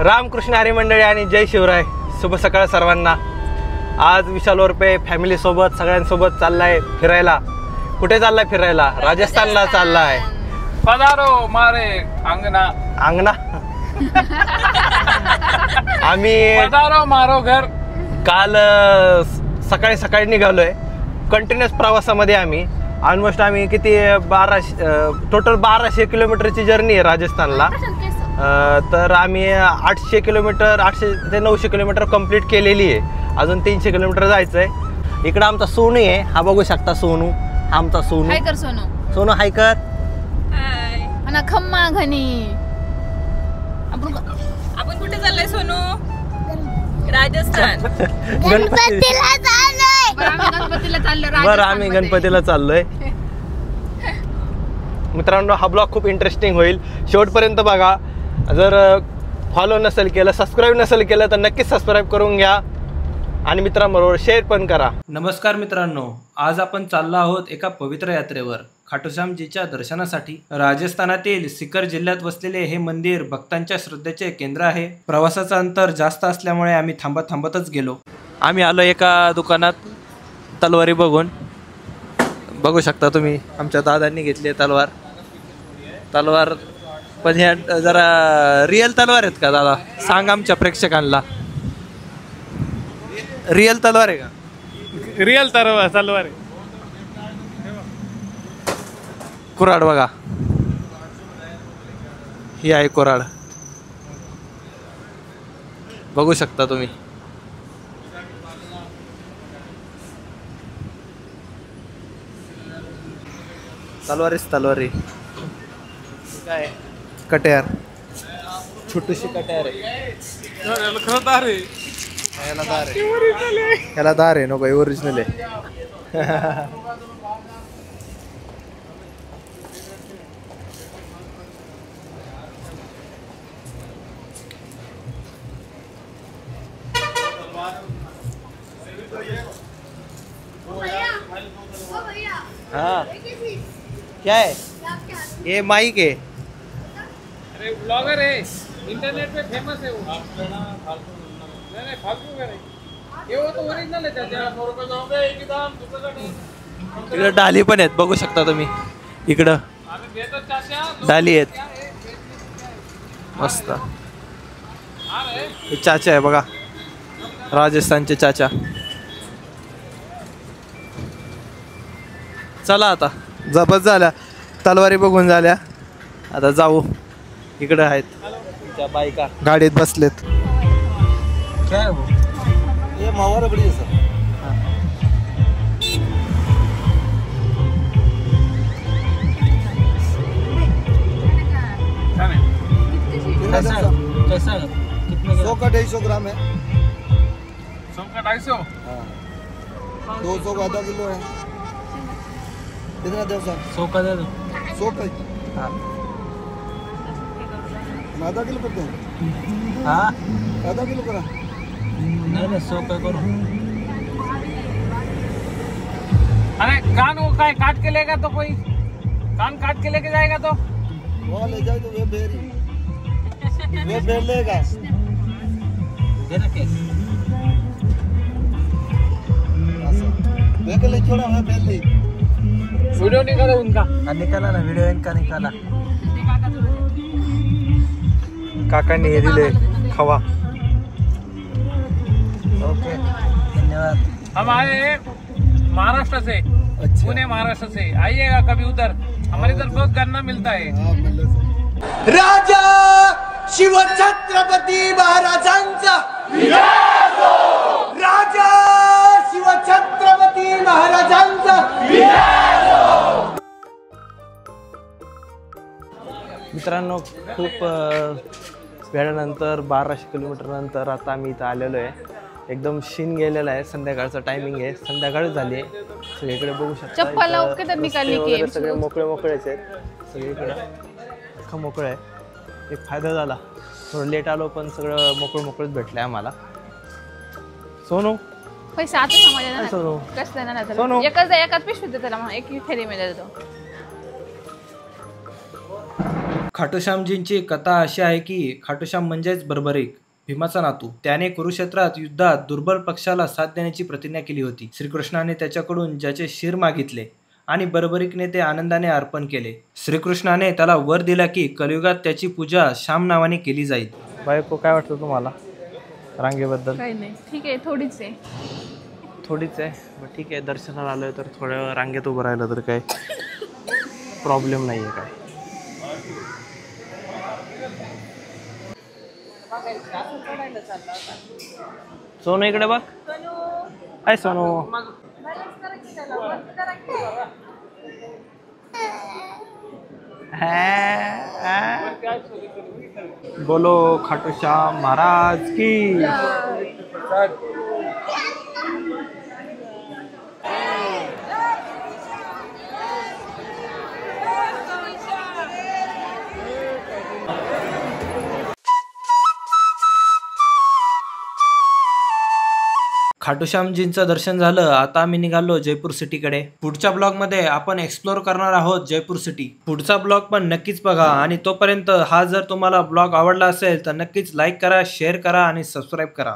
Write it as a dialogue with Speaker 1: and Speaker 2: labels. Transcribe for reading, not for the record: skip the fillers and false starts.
Speaker 1: रामकृष्ण हरी मंडळी आणि जय शिवराय. शुभ सकाळ सर्वांना. आज विशाल उर्फे फॅमिली सोबत सगळ्यांसोबत चाललाय फिरायला. कुठे चाललाय फिरायला? राजस्थानला चाललाय.
Speaker 2: पधारो मारे अंगना.
Speaker 1: अंगना आम्ही
Speaker 2: पधारो मारो घर.
Speaker 1: काल सकाळी सकाळी निघालोय. कंटिन्युअस प्रवासामध्ये आम्ही ऑलमोस्ट आम्ही किती टोटल 1200 किलोमीटरची जर्नी आहे राजस्थानला. तर आम्ही 800 किलोमीटर 800 ते 900 किलोमीटर कंप्लीट केलेली आहे. अजून 300 किलोमीटर जायचं आहे. इकडं आमचा सोनू आहे. हा बघू शकता सोनू. आमचा सोनू.
Speaker 3: हाय कर सोनू.
Speaker 1: सोनू हाय कर.
Speaker 3: हाय. आणि खम्मा घनी. आपण कुठे चाललोय सोनू? राजस्थान.
Speaker 1: गणपतीला
Speaker 3: चाललोय. गणपतीला चाललोय.
Speaker 1: बरं आम्ही गणपतीला चाललोय. मित्रांनो हा ब्लॉग खूप इंटरेस्टिंग होईल. शेवटपर्यंत बघा. जर फॉलो नसेल केलं सबस्क्राईब नसेल केलं तर नक्कीच सबस्क्राईब करून घ्या आणि मित्रांबरोबर शेअर पण करा. नमस्कार मित्रांनो, आज आपण चाललो आहोत एका पवित्र यात्रेवर खाटूश्यामजीच्या दर्शनासाठी. राजस्थानातील सिकर जिल्ह्यात वसलेले हे मंदिर भक्तांच्या श्रद्धेचे केंद्र आहे. प्रवासाचं अंतर जास्त असल्यामुळे आम्ही थांबतच गेलो. आम्ही आलो एका दुकानात तलवारी बघून. बघू शकता तुम्ही आमच्या दादांनी घेतली तलवार पण ह्या जरा रिअल तलवार आहेत का दादा? सांग आमच्या प्रेक्षकांना. रिअल तलवार आहे का?
Speaker 2: रिअल तलवार आहे.
Speaker 1: कुऱ्हाड बघा. ही आहे कुऱ्हाड. बघू शकता तुम्ही. तलवारी काय कट्यार. छोटीशी कट्यार आहे. ह्याला दार आहे नको ओरिजिनल आहे. हाँ क्या है ये? माइक है.
Speaker 2: अरे ब्लॉगर है, इंटरनेट पे फेमस है वो. नहीं फालतू का नहीं. ये वो तो ओरिजिनल है. चाचा 100 रुपये जाओगे एक ही दाम दूसरा का नहीं.
Speaker 1: इकडं डाली पण आहेत बघू शकता तुम्ही. इकडं डाली आहेत मस्त. हे चाचा आहे बघा, राजस्थानचे चाचा. चला आता जबत झाल्या तलवारी बघून झाल्या. आता जाऊ. इकडे आहेत त्या बायका गाडीत बसलेत. काय हो हे मावा रबडी आहे सर. कैसा 100 का 250 ग्राम है.
Speaker 2: 100 का 250.
Speaker 1: 200 का आधा किलो है. कितना दे सर? 100 का दे दो. 100 का. हाँ आधा किलो करते हैं. हाँ आधा किलो करा. नहीं 100 का करो.
Speaker 2: अरे कान वो काय काट के लेगा तो कोई कान काट के लेके जाएगा तो
Speaker 1: वो ले जाए तो वे बेर लेगा. दे रखे वे के ले छोड़ा वे बेर ले.
Speaker 2: वीडियो निकाला उनका.
Speaker 1: निकाला ना वीडियो इनका निकाला. काकांनी हे दिले खवा. ओके धन्यवाद.
Speaker 2: हम आए महाराष्ट्र से.
Speaker 1: अच्छा.
Speaker 2: पुणे महाराष्ट्र से. आइएगा कभी उधर. हमारे इधर बहुत गन्ना मिलता है.
Speaker 4: राजा शिवछत्रपती महाराजांचा राजा शिवछत्रपती महाराजांचा.
Speaker 1: मित्रांनो खूप वेळानंतर 1200 किलोमीटर नंतर आता आम्ही इथं आलेलो आहे. एकदम शीन गेलेला आहे. संध्याकाळचा टायमिंग आहे. संध्याकाळ झाली आहे. सगळीकडे बघू शकता सगळे मोकळेच आहेत. सगळीकडे अख्खं मोकळं आहे. एक फायदा झाला. थोडं लेट आलो पण सगळं मोकळंच भेटलंय आम्हाला. सोनू
Speaker 3: पैसे आता समाजा
Speaker 1: सोनू
Speaker 3: कसं ना
Speaker 1: सोनू
Speaker 3: एकाच पिशवीत त्याला एक थैली मध्ये देतो.
Speaker 1: खाटूश्यामजींची कथा अशी आहे की खाटूश्याम म्हणजेच बर्बरीक, भीमाचा नातू. त्याने कुरुक्षेत्रात युद्धात दुर्बल पक्षाला साथ देण्याची प्रतिज्ञा केली होती. श्रीकृष्णाने त्याच्याकडून ज्याचे शिर मागितले आणि बर्बरीकने ते आनंदाने अर्पण केले. श्रीकृष्णाने त्याला वर दिला की कलियुगात त्याची पूजा श्याम नावाने केली जाईल. बायको, काय वाटतं तुम्हाला रांगेबद्दल?
Speaker 3: काही नाही, ठीक आहे, थोडीच आहे.
Speaker 1: थोडीच आहे. मग ठीक आहे, दर्शनाला आलोय तर थोड्या वेळ रांगेत उभं राहिलं तर काय प्रॉब्लेम नाही आहे काय. सोनू इकडे बघ. हाय सोनू. बोलो खाटूश्याम महाराज की. खाटूश्यामजींचं दर्शन झालं. आता आम्ही निघालो जयपूर सिटीकडे. पुढच्या ब्लॉगमध्ये आपण एक्सप्लोर करणार आहोत जयपूर सिटी. पुढचा ब्लॉग पण नक्कीच बघा आणि तोपर्यंत हा जर तुम्हाला ब्लॉग आवडला असेल तर नक्कीच लाईक करा, शेअर करा आणि सबस्क्राईब करा.